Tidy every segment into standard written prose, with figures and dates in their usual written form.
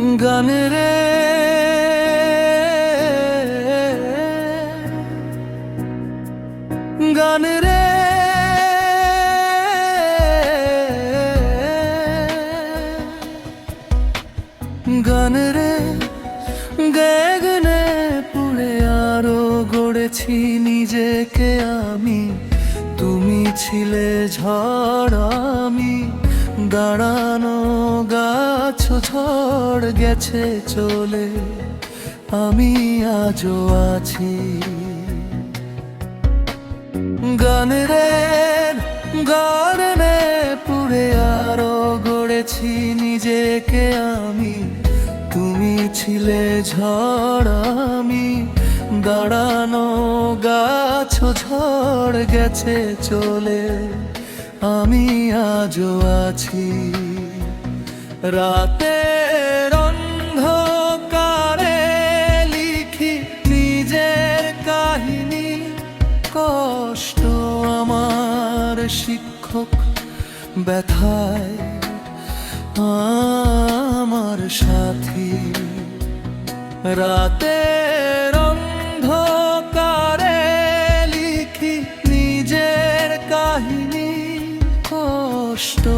গান রে গান রে গান রে গগনে পুড়ে আরো গড়েছি নিজেকে আমি। তুমি ছিলে ঝড়, আমি দাঁড়ানো গাছ। ঝড় গেছে চলে, আমি আজও আছি। গান রে গানে পুড়ে আরো গড়েছি নিজেকে আমি। তুমি ছিলে ঝড়, আমি দাঁড়ানো গাছ। ঝড় গেছে চলে, আমি আজও আছি। রাতের অন্ধকারে লিখি নিজের কাহিনী। কষ্ট আমার শিক্ষক, ব্যথায় আমার সাথী। রাতের অন্ধকারে লিখি নিজের কাহিনী। কষ্ট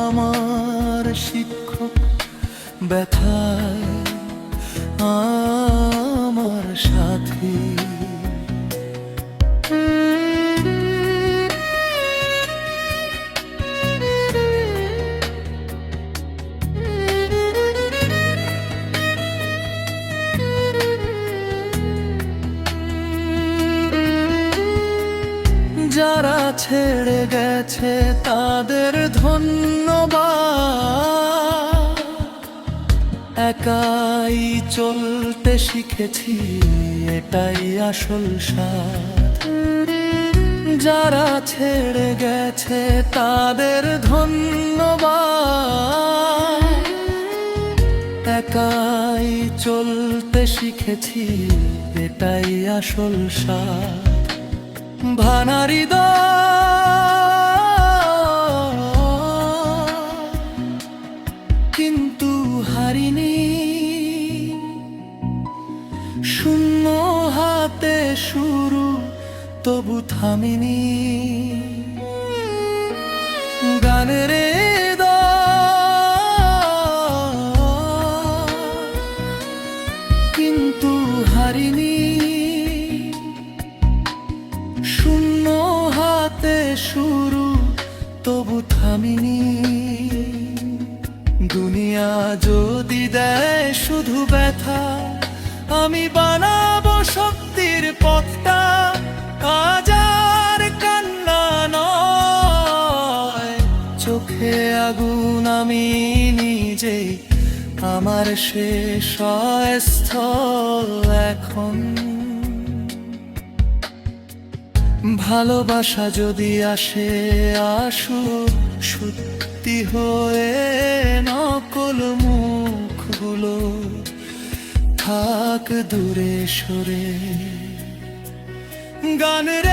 আমার শিক্ষক, ব্যথায় আমার সাথী। যারা ছেড়ে গেছে তাদের ধন্যবাদ। একাই চলতে শিখেছি, এটাই আসল স্বাদ। যারা ছেড়ে গেছে তাদের ধন্যবাদ। একাই চলতে শিখেছি, এটাই আসল স্বাদ। ভানারি কিন্তু হারিনি, শূন্য হাতে শুরু তবু থামিনি। গানের কিন্তু হারিনি, শূন্য হাতে শুরু তবু থামিনি। দুনিয়া যদি দেয় শুধু ব্যথা, আমি বানাবো শক্তির পথটা। আজ আর কান্না নয়, চোখে আগুন আমি নিজেই। আমার শেষ স্থল এখন। ভালোবাসা যদি আসে আসুক সত্যি হয়ে, নকল মুখগুলো থাক দূরে সরে। গান রে